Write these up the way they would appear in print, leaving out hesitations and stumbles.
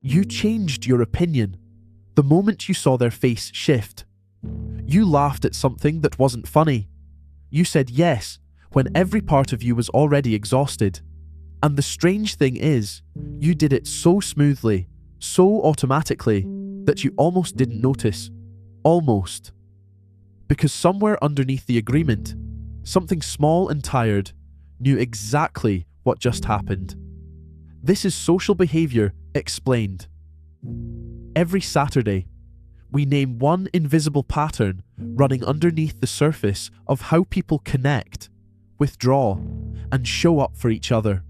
You changed your opinion the moment you saw their face shift. You laughed at something that wasn't funny. You said yes when every part of you was already exhausted. And the strange thing is, you did it so smoothly, so automatically, that you almost didn't notice. Almost. Because somewhere underneath the agreement, something small and tired knew exactly what just happened. This is social behavior explained. Every Saturday, we name one invisible pattern running underneath the surface of how people connect, withdraw, and show up for each other.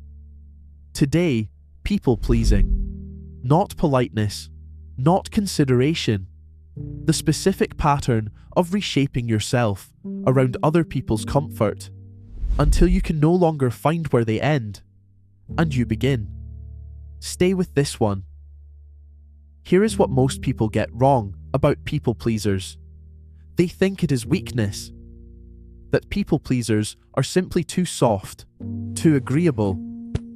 Today, people-pleasing. Not politeness, not consideration. The specific pattern of reshaping yourself around other people's comfort until you can no longer find where they end, and you begin. Stay with this one. Here is what most people get wrong about people-pleasers. They think it is weakness. That people-pleasers are simply too soft, too agreeable,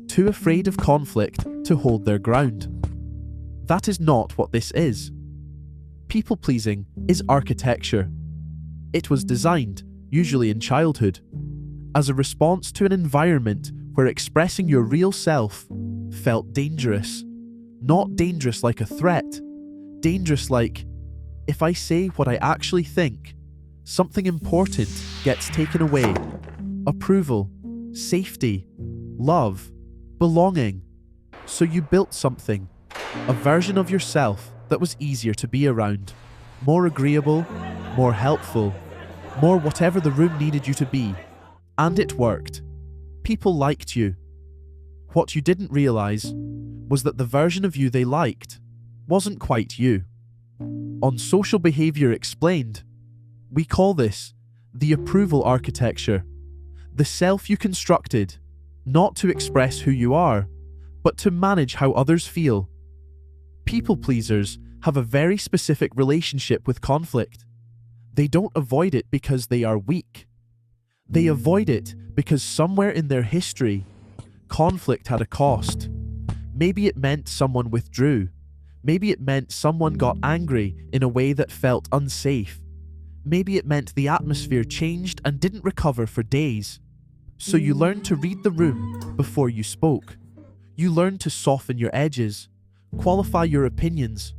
too afraid of conflict to hold their ground. That is not what this is. People-pleasing is architecture. It was designed, usually in childhood, as a response to an environment where expressing your real self felt dangerous. Not dangerous like a threat, dangerous like, if I say what I actually think, something important gets taken away. Approval, safety, love, belonging. So you built something, a version of yourself that was easier to be around, more agreeable, more helpful, more whatever the room needed you to be. And it worked. People liked you. What you didn't realize was that the version of you they liked wasn't quite you. On Social Behaviour Explained, we call this the approval architecture, the self you constructed, not to express who you are, but to manage how others feel. People pleasers have a very specific relationship with conflict. They don't avoid it because they are weak. They avoid it because somewhere in their history, conflict had a cost. Maybe it meant someone withdrew. Maybe it meant someone got angry in a way that felt unsafe. Maybe it meant the atmosphere changed and didn't recover for days. So you learned to read the room before you spoke. You learned to soften your edges, qualify your opinions,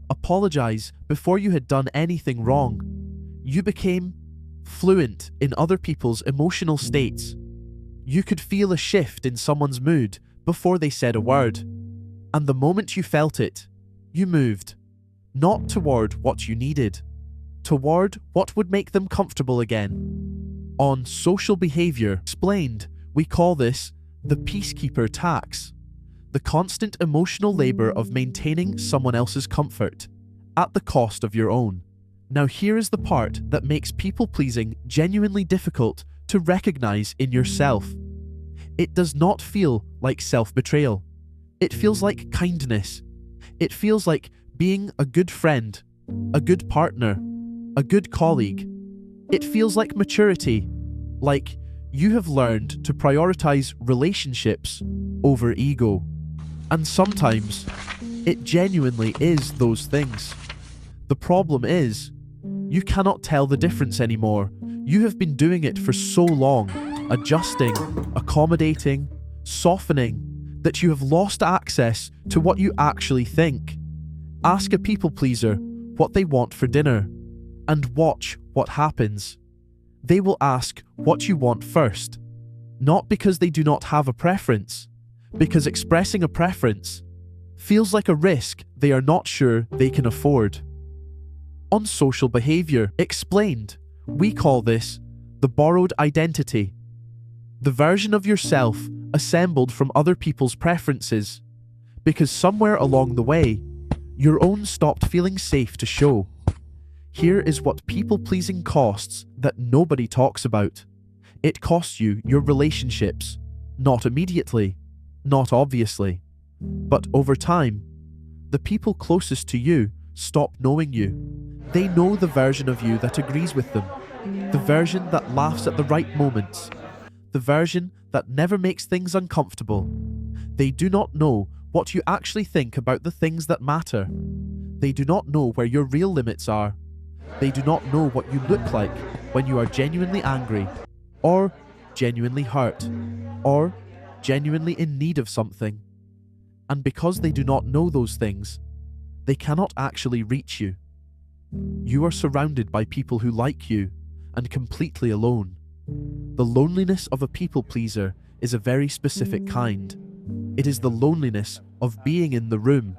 apologize before you had done anything wrong. You became fluent in other people's emotional states. You could feel a shift in someone's mood before they said a word. And the moment you felt it, you moved. Not toward what you needed, toward what would make them comfortable again. On Social Behaviour Explained, we call this the peacekeeper tax, the constant emotional labour of maintaining someone else's comfort at the cost of your own. Now here is the part that makes people-pleasing genuinely difficult to recognize in yourself. It does not feel like self-betrayal. It feels like kindness. It feels like being a good friend, a good partner, a good colleague. It feels like maturity, like you have learned to prioritize relationships over ego. And sometimes, it genuinely is those things. The problem is, you cannot tell the difference anymore. You have been doing it for so long, adjusting, accommodating, softening, that you have lost access to what you actually think. Ask a people pleaser what they want for dinner, and watch what happens. They will ask what you want first, not because they do not have a preference, because expressing a preference feels like a risk they are not sure they can afford. On Social Behaviour Explained, we call this the borrowed identity, the version of yourself assembled from other people's preferences, because somewhere along the way, your own stopped feeling safe to show. Here is what people-pleasing costs that nobody talks about. It costs you your relationships, not immediately, not obviously, but over time. The people closest to you stop knowing you. They know the version of you that agrees with them, the version that laughs at the right moments, the version that never makes things uncomfortable. They do not know what you actually think about the things that matter. They do not know where your real limits are. They do not know what you look like when you are genuinely angry, or genuinely hurt, or genuinely in need of something. And because they do not know those things, they cannot actually reach you. You are surrounded by people who like you and completely alone. The loneliness of a people pleaser is a very specific kind. It is the loneliness of being in the room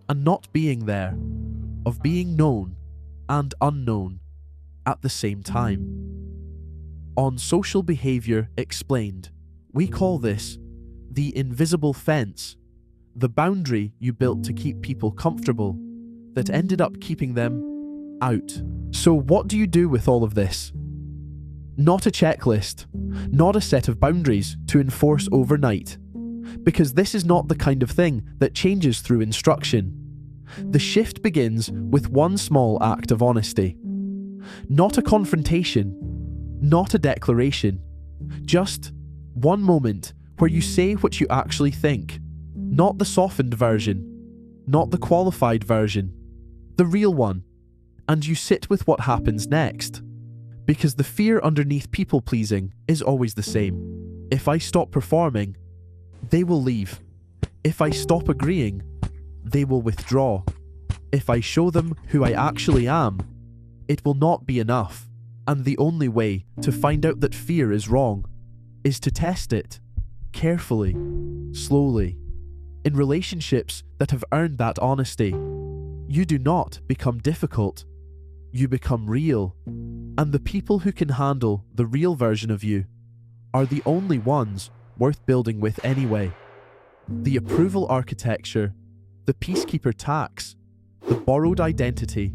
and not being there, of being known and unknown at the same time. On Social Behaviour Explained, we call this the invisible fence, the boundary you built to keep people comfortable that ended up keeping them out. So what do you do with all of this? Not a checklist, not a set of boundaries to enforce overnight, because this is not the kind of thing that changes through instruction. The shift begins with one small act of honesty. Not a confrontation, not a declaration, just one moment where you say what you actually think, not the softened version, not the qualified version, the real one, and you sit with what happens next. Because the fear underneath people-pleasing is always the same. If I stop performing, they will leave. If I stop agreeing, they will withdraw. If I show them who I actually am, it will not be enough. And the only way to find out that fear is wrong is to test it, carefully, slowly. In relationships that have earned that honesty, you do not become difficult. You become real. And the people who can handle the real version of you are the only ones worth building with anyway. The approval architecture, the peacekeeper tax, the borrowed identity,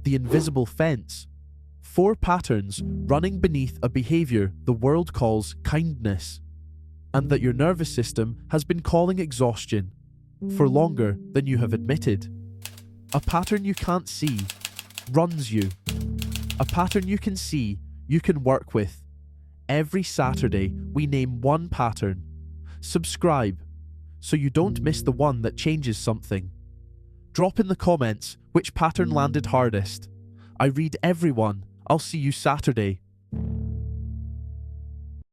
the invisible fence, 4 patterns running beneath a behaviour the world calls kindness, and that your nervous system has been calling exhaustion for longer than you have admitted. A pattern you can't see runs you. A pattern you can see, you can work with. Every Saturday, we name one pattern. Subscribe, so you don't miss the one that changes something. Drop in the comments which pattern landed hardest. I read everyone. I'll see you Saturday.